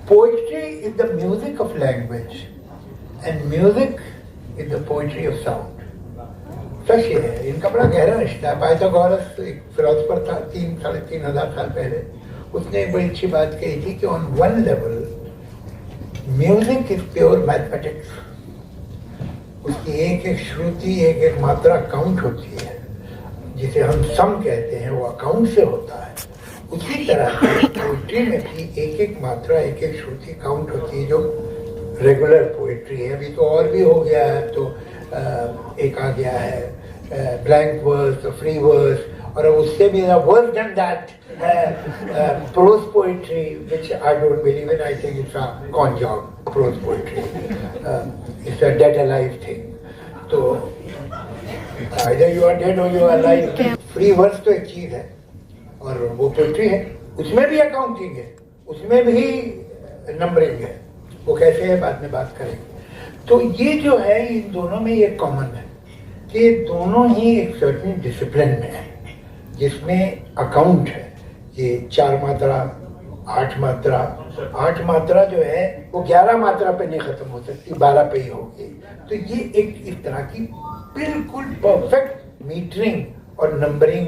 poetry is the music of language and music is the poetry of sound. सच ये है, इनका बड़ा गहरा रिश्ता है। पाइथागोरस एक फिलोसफर था 3,500 साल पहले, उसने एक बड़ी अच्छी बात कही थी कि on one level music is pure mathematics. उसकी एक एक श्रुति, एक एक मात्रा काउंट होती है, जिसे हम सम कहते हैं, वो अकाउंट से होता है। उसी तरह पोइट्री में भी एक एक मात्रा, एक एक श्रुति काउंट होती है, जो रेगुलर पोइट्री है। अभी तो और भी हो गया है, तो एक आ गया है ब्लैंक वर्स, फ्री वर्स, और उससे भी worse than that prose poetry, which I don't believe in. I think it's a con job. Prose poetry it's a dead alive thing. तो either you are dead or you are alive। Free verse तो एक चीज है और वो poetry है, उसमें भी अकाउंटिंग है, उसमें भी नंबरिंग है। वो कैसे है बाद में बात करेंगे। तो ये जो है, इन दोनों में ये कॉमन है कि दोनों ही एक सर्टेन डिसिप्लिन में है, जिसमें अकाउंट है। ये 4 मात्रा, 8 मात्रा, 8 मात्रा जो है वो 11 मात्रा पे नहीं खत्म हो सकती, 12 पे ही होगी। तो ये एक इस तरह की बिल्कुल परफेक्ट मीटरिंग और नंबरिंग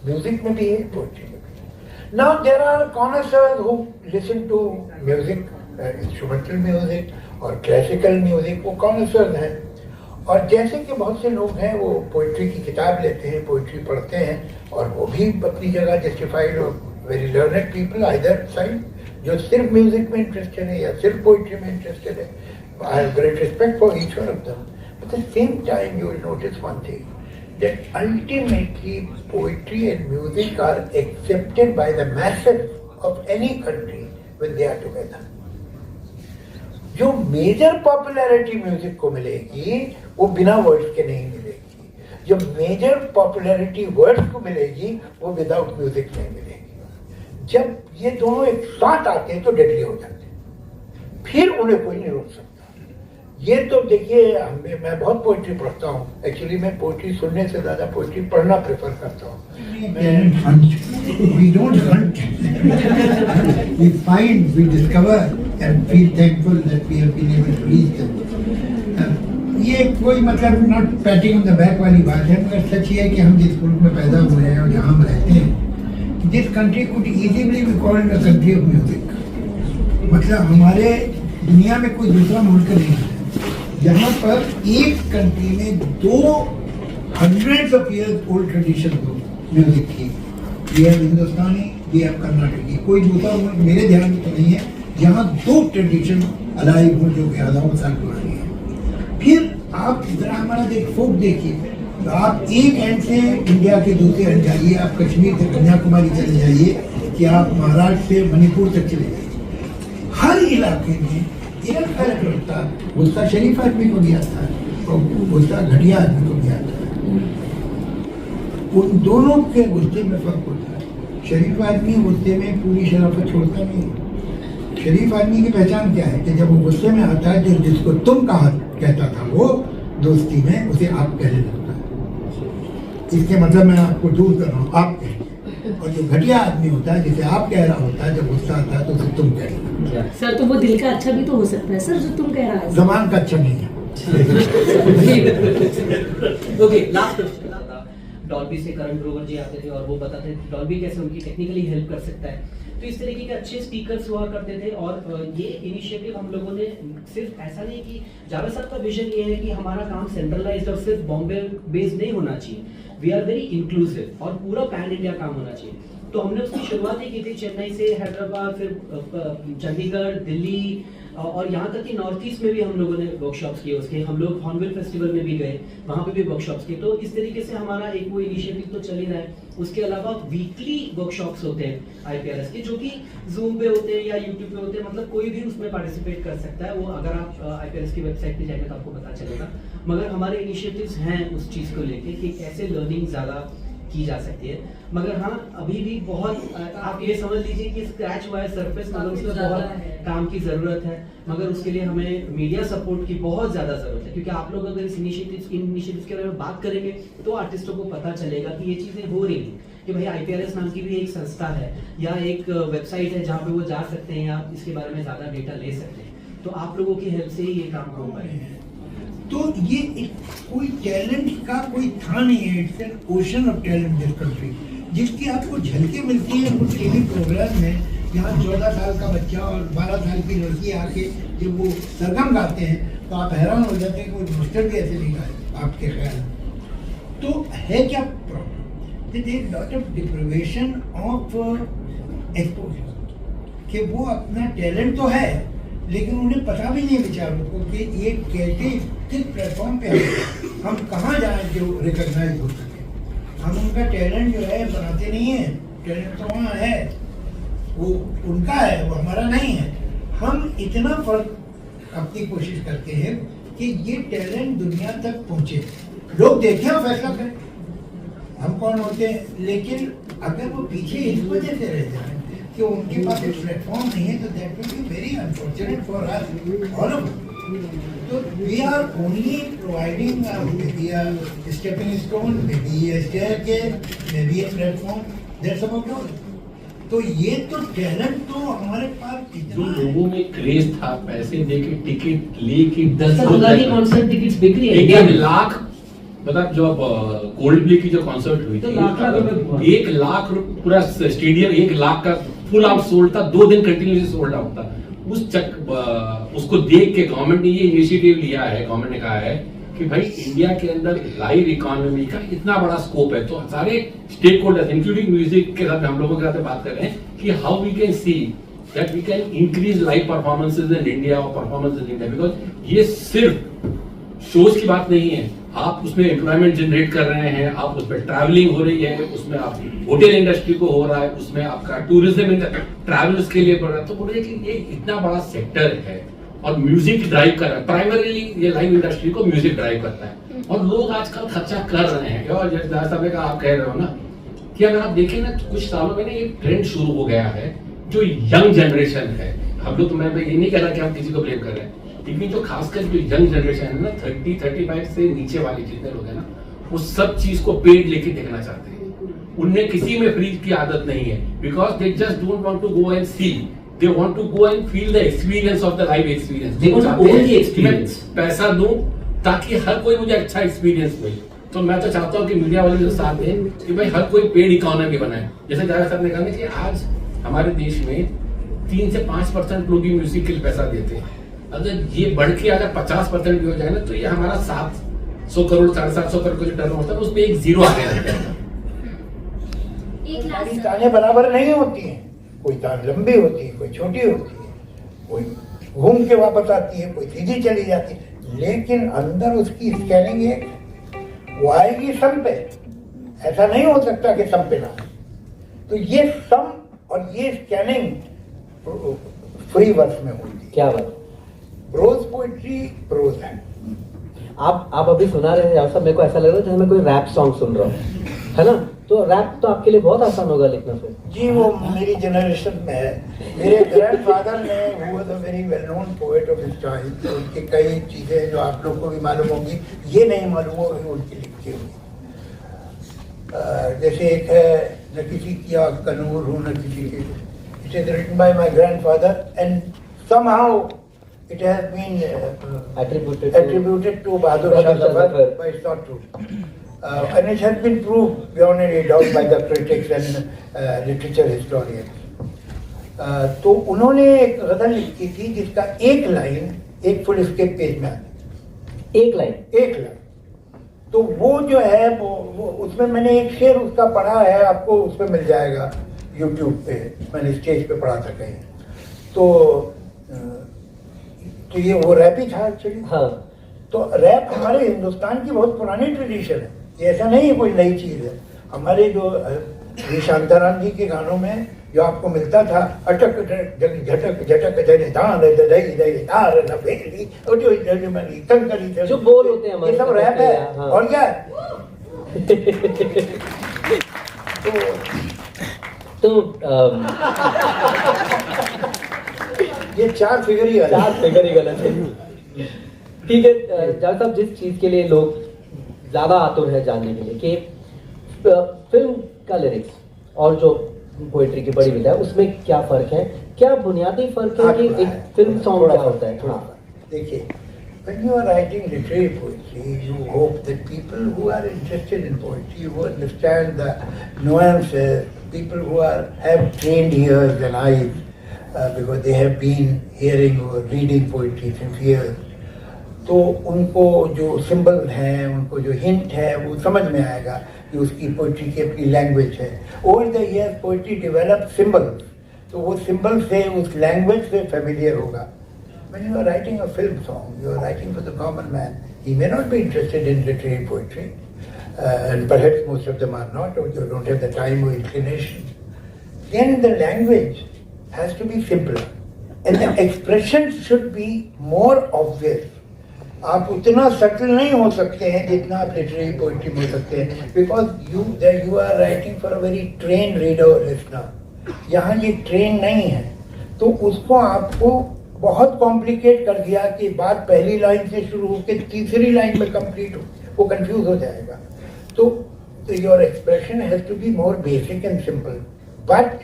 म्यूजिक में भी है, पोइट्री में भी है। Now there are connoisseurs who listen to music, instrumental music और क्लासिकल म्यूजिक, वो कॉनर्सर्स हैं। और जैसे कि बहुत से लोग हैं, वो पोइट्री की किताब लेते हैं, पोइट्री पढ़ते हैं, और वो भी अपनी जगह जस्टिफाइड और very learned people either side, जो सिर्फ म्यूजिक में इंटरेस्टेड है या सिर्फ पोइट्री में इंटरेस्टेड है। I have great respect for each one of them. At the same time, you will notice one thing, that ultimately poetry and music are accepted by the masses of any country when they are together. जो major popularity music को मिलेगी वो बिना words के नहीं मिलेगी। जो major popularity words को मिलेगी वो विदाउट म्यूजिक नहीं मिलेगी। जब ये दोनों एक साथ आते हैं तो डेडली हो जाते हैं, फिर उन्हें कोई नहीं रोक सकता। ये तो देखिए, मैं बहुत पोइट्री पढ़ता हूँ। एक्चुअली मैं पोइट्री सुनने से ज़्यादा पोइट्री पढ़ना प्रेफर करता हूँ। We don't hunt. We find, we discover and feel thankful that we have been able to reach them. ये कोई मतलब not patting on the back वाली बात है, मगर सच ये है कि हम जिस मुल्क में पैदा हुए हैं और जहाँ हम रहते हैं, this country could easily be called a country of music. मतलब हमारे दुनिया में कोई दूसरा मुल्क नहीं है जहाँ पर एक कंट्री में 200 of years ओल्ड ट्रेडिशन हो म्यूजिक की। ये है हिंदुस्तानी, ये है कर्नाटकी। कोई दूसरा मुल्क मेरे ध्यान में तो नहीं है जहाँ 2 ट्रेडिशन अलाइव हो जो कि हज़ारों साल पुरानी है। फिर आप जरा हमारा फोक देखिए, तो आप एक एंड से इंडिया के दूसरे एंड जाइए, आप कश्मीर से कन्याकुमारी चले जाइए, कि आप महाराष्ट्र से मणिपुर तक चले जाइए। हर इलाके में एक फर्क होता है। गुस्सा शरीफ आदमी को भी आता है और गुस्सा घटिया आदमी को भी आता है। उन दोनों के गुस्से में फर्क होता है। शरीफ आदमी गुस्से में पूरी शराफत छोड़ता नहीं। शरीफ आदमी की पहचान क्या है कि जब वो गुस्से में आता है, जो जिसको तुम कहा कहता था वो दोस्ती में उसे आप कहने लगता है। इसके मतलब मैं आपको दूर कर रहा हूँ, आप कहें। और जो घटिया आदमी होता है, जिसे आप कह रहा होता है, जब गुस्सा आता है तो उसे तुम कह रहे हो। सर, तो वो दिल का अच्छा भी तो हो सकता है सर, जो तुम कह रहा है। जबान का अच्छा नहीं है। Okay, last question. डॉल्बी से करण ग्रोवर जी आते थे और वो बताते थे डॉल्बी कैसे उनकी टेक्निकली हेल्प कर सकता है। तो इस तरीके के अच्छे स्पीकर्स हुआ करते थे। और ये इनिशिएटिव हम लोगों ने सिर्फ ऐसा नहीं कि जावेद साहब का विजन ये है कि हमारा काम सेंट्रलाइज्ड और सिर्फ बॉम्बे बेस्ड नहीं होना चाहिए। वी आर वेरी इंक्लूसिव और पूरा पैन इंडिया काम होना चाहिए। तो हमने उसकी शुरुआत ही की थी चेन्नई से, हैदराबाद, फिर चंडीगढ़, दिल्ली और यहाँ तक कि नॉर्थ ईस्ट में भी हम लोगों ने वर्कशॉप्स किए उसके। हम लोग हॉर्नबिल फेस्टिवल में भी गए, वहाँ पे भी वर्कशॉप्स किए। तो इस तरीके से हमारा एक वो इनिशिएटिव तो चल ही रहा है। उसके अलावा वीकली वर्कशॉप्स होते हैं आईपीआरएस के, जो कि जूम पे होते हैं या यूट्यूब पे होते हैं। मतलब कोई भी उसमें पार्टिसिपेट कर सकता है। वो अगर आप आईपीआरएस की वेबसाइट पे जाएंगे तो आपको पता चलेगा। मगर हमारे इनिशिएटिव्स हैं उस चीज़ को लेके कि कैसे लर्निंग ज़्यादा की जा सकती है। मगर हाँ, अभी भी बहुत आप ये समझ लीजिए कि स्क्रैच हुआ है सरफेस, मगर उसमें बहुत काम की ज़रूरत है। मगर उसके लिए हमें मीडिया सपोर्ट की बहुत ज़्यादा ज़रूरत है, क्योंकि आप लोग अगर इस इनिशिएटिव्स के बारे में बात करेंगे तो आर्टिस्टों को पता चलेगा कि ये चीज़ें हो रही हैं। कि भाई IPRS नाम की भी एक संस्था है या एक वेबसाइट है जहाँ पे वो जा सकते हैं या इसके बारे में ज्यादा डेटा ले सकते हैं, तो आप लोगों की हेल्प से ही ये काम हो पाएगा। तो ये कोई टैलेंट का कोई था नहीं है, it's an ocean of talent this country, जिसकी आपको झलकें मिलती है कुछ टीवी प्रोग्राम में। यहाँ 14 साल का बच्चा और 12 साल की लड़की आके जब वो सरगम गाते हैं तो आप हैरान हो जाते हैं कि वो मास्टर भी ऐसे नहीं गाए आपके ख्याल में। तो है क्या problem? There is lot of deprivation of exposure, कि वो अपना टैलेंट तो है लेकिन उन्हें पता भी नहीं बेचारों को कि ये कैसे किस प्लेटफॉर्म पे हम कहाँ जाएं जो रिकॉग्नाइज हो सके। हम उनका टैलेंट जो है बनाते नहीं हैं, टैलेंट तो वहाँ है, वो उनका है, वो हमारा नहीं है। हम इतना फर्क अपनी कोशिश करते हैं कि ये टैलेंट दुनिया तक पहुँचे, लोग देखें और फैसला करें हम कौन होते हैं। लेकिन अगर वो पीछे इस वजह से रह जाए कि उनके पास एक प्लेटफॉर्म नहीं है, तो that will be very unfortunate for us all of. तो we are only providing maybe a stepping stone, maybe a staircase, maybe a platform, that's about all. तो ये तो टैलेंट तो हमारे पास जो इतना है। लोगों में क्रेज था, पैसे दे के टिकट लेके 10 कॉन्सर्ट टिकट्स बिक रही है 1 लाख, मतलब जो कोल्ड प्ले की जो कॉन्सर्ट हुई तो थी, लाख रुपए 1 लाख पूरा स्टेडियम 1 लाख का फुल आउट सोल्ड था, 2 दिन कंटिन्यूसली सोल्ड आउट था। उसको देख के गवर्नमेंट ने ये इनिशिएटिव लिया है, गवर्नमेंट ने कहा है कि भाई इंडिया के अंदर लाइव इकोनॉमी का इतना बड़ा स्कोप है, तो सारे स्टेक होल्डर्स इंक्लूडिंग म्यूजिक के साथ हम लोगों के साथ बात कर रहे हैं कि how we can see that we can increase live performances in India और परफॉर्मेंस इन इंडिया, बिकॉज ये सिर्फ शोज की बात नहीं है, आप उसमें एम्प्लॉयमेंट जनरेट कर रहे हैं, आप उसमें ट्रैवलिंग हो रही है, उसमें आप होटल इंडस्ट्री को हो रहा है, उसमें आपका टूरिज्म ट्रैवल्स के लिए बढ़ रहा है। तो बोल रहे कि ये इतना बड़ा सेक्टर है और म्यूजिक ड्राइव कर रहा है, प्राइमरीली ये लाइव इंडस्ट्री को म्यूजिक ड्राइव करता है और लोग आजकल खर्चा कर रहे हैं। और जैसा का आप कह रहे हो ना कि अगर आप देखें ना कुछ सालों में ना एक ट्रेंड शुरू हो गया है जो यंग जनरेशन है। हम लोग तो मैं ये नहीं कह रहा कि हम किसी को ब्लेम कर रहे हैं, लेकिन जो खासकर जो यंग जनरेशन है ना 30-35 से नीचे वाले जितने लोग हैं ना, वो सब चीज को पेड लेके देखना चाहते हैं। उनमें किसी में फ्री की आदत नहीं है, because they just don't want to go and see, they want to go and feel the experience of the live experience. They want to own the experience. पैसा दूं ताकि हर कोई मुझे अच्छा एक्सपीरियंस मिले। तो मैं तो चाहता हूँ कि मीडिया वाले जो साथ दें कि भाई हर कोई पेड इकोनॉमी बनाए। जैसे जावेद साहब ने कहा कि आज हमारे देश में 3 से 5% लोग ही म्यूजिक के लिए पैसा देते हैं। अगर ये बढ़ के अगर 50% भी हो जाए ना, तो ये हमारा 700 करोड़ 750 करोड़ का जो टर्न होता है उसमें एक जीरो आ गया। सारी तानें बराबर नहीं होती हैं, कोई तान लंबी होती है, कोई छोटी होती है, कोई घूम के वापस आती है, कोई सीधी चली जाती है, लेकिन अंदर उसकी स्कैनिंग है, वो आएगी सम पे। ऐसा नहीं हो सकता कि सम पे ना। तो ये सम और ये स्कैनिंग फ्री वर्स में होती है। क्या बात, प्रोज पोइट्री प्रोज है। आप अभी सुना रहे हैं साहब, मेरे को ऐसा लग रहा है जैसे मैं कोई रैप सॉन्ग सुन रहा हूँ, है ना? तो रैप तो आपके लिए बहुत आसान होगा लिखना फिर। जी, वो मेरी जनरेशन में है। मेरे ग्रैंडफादर ने, वो was a very well known poet of his time, तो उनकी कई चीजें जो आप लोग को भी मालूम होंगी, ये नहीं मालूम होगी, उनकी लिखी हुई। जैसे एक है, न किसी की आँख का नूर हूँ न किसी की, it is written by my grandfather and somehow it has been attributed to Bahadur Shah Zafar, but it's not true. And it has been proved beyond any doubt by the critics and literature historians. तो उन्होंने एक गज़ल लिखी थी जिसका एक line एक full escape page में आती। एक लाइन। तो वो जो है वो उसमें मैंने एक शेर उसका पढ़ा है, आपको उसमें मिल जाएगा YouTube पे, मैंने स्टेज पे पढ़ा था कहीं। तो ये वो रैप ही था एक्चुअली। हाँ। तो रैप हमारे हिंदुस्तान की बहुत पुरानी ट्रेडिशन है, ये ऐसा नहीं है कोई नई चीज है। हमारे जो शांताराम जी के गानों में जो आपको मिलता था, अटक झटक झटक जने दान दई दई तार न बेली, और जो मनी कंकरी थे, जो बोल होते हैं हमारे, ये सब रैप है। हाँ। और क्या है? तो ये 4 फिगर ही गलत है। 4 फिगर ही गलत है। ठीक है जावेद साहब, जिस चीज के लिए लोग ज्यादा आतुर है जानने के लिए कि फिल्म का लिरिक्स और जो पोइट्री की बड़ी विधा है उसमें क्या फर्क है? क्या बुनियादी फर्क है कि एक फिल्म सॉन्ग क्या होता है? हाँ देखिए, when you are writing literary poetry, you hope that people who are interested in poetry, who understand the nuances, people who have trained ears and eyes, because they have been hearing or reading poetry since years, तो उनको जो symbol हैं, उनको जो hint है, वो समझ में आएगा कि उसकी पोइट्री की अपनी लैंग्वेज है. Over the years poetry develop symbols, तो वो सिंबल से उस लैंग्वेज से फेमिलियर होगा. When you are writing a film song, you are writing for the common man. He may not be interested in literary poetry, and perhaps most of them are not, or you don't have the time or inclination. Then the language has to be simpler, and the expressions should be more obvious. आप उतना subtle नहीं हो सकते हैं जितना आप literary poetry में हो सकते हैं, because you are writing for a very trained reader और लिसनर. यहाँ ये ट्रेन नहीं है, तो उसको आपको बहुत कॉम्प्लिकेट कर दिया कि बात पहली लाइन से शुरू होकर तीसरी लाइन में कंप्लीट हो, वो कंफ्यूज हो जाएगा. तो your expression has to be more basic and simple, but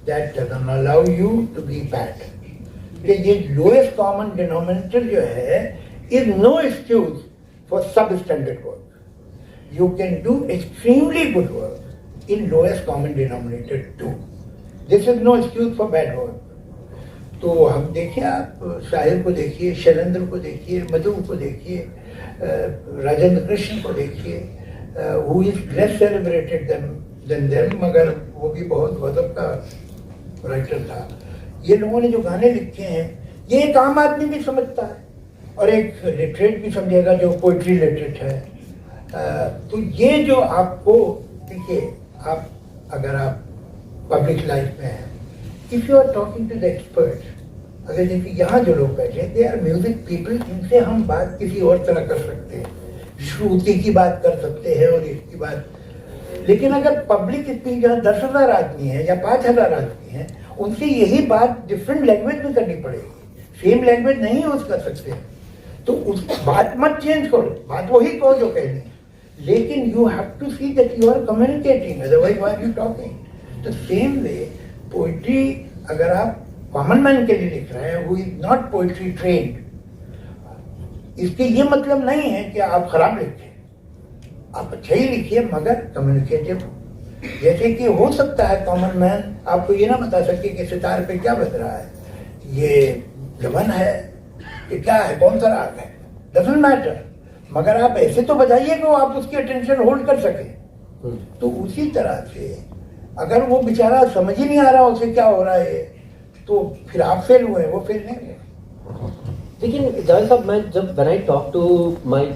that doesn't allow you to be bad. ये लोएस्ट कॉमन डिनोमिनेटर जो है is no excuse for substandard work. You can do extremely good work in lowest common denominator too. This is no excuse for bad work. तो हम देखिए, आप शाहिर को देखिए, शैलेंद्र को देखिए, मधु को देखिए, राजेंद्र कृष्ण को देखिए, who is less celebrated than them, मगर वो भी बहुत गजब का राइटर था. ये लोगों ने जो गाने लिखे हैं, ये एक आम आदमी भी समझता है और एक लिटरेट भी समझेगा जो पोइट्री लिटरेट है. तो ये जो आपको देखिए, आप अगर आप पब्लिक लाइफ में हैं, if you are talking to the expert, अगर देखिए यहाँ जो लोग बैठे हैं, दे आर म्यूजिक पीपल, इनसे हम बात किसी और तरह कर सकते हैं, श्रुति की बात कर सकते हैं और इसकी बात. लेकिन अगर पब्लिक इतनी जहाँ 10,000 आदमी है या 5,000 आदमी है, उनसे यही बात डिफरेंट लैंग्वेज में करनी पड़ेगी. सेम लैंग्वेज नहीं यूज कर सकते, तो उस बात मत चेंज करो, बात वही कहो जो कहनी है, लेकिन you have to see that you are communicating, otherwise why are you talking. The same way poetry अगर आप कॉमन मैन के लिए लिख रहे हैं, who is not poetry trained, इसके ये मतलब नहीं है कि आप खराब लिखें. आप अच्छा ही लिखिए मगर कम्युनिकेटिव. जैसे कि हो सकता है कॉमन मैन आपको ये ना बता सके कि सितार पे क्या बज रहा है, ये गमन है, ये क्या है, कौन सा राग है, डजंट मैटर, मगर आप ऐसे तो बजाइए कि आप उसकी अटेंशन होल्ड कर सके. तो उसी तरह से अगर वो बेचारा समझ ही नहीं आ रहा उसे क्या हो रहा है, तो फिर आप फेल हुए, वो फेल नहीं हुए. लेकिन जावेद साहब, मैं जब when I talk to my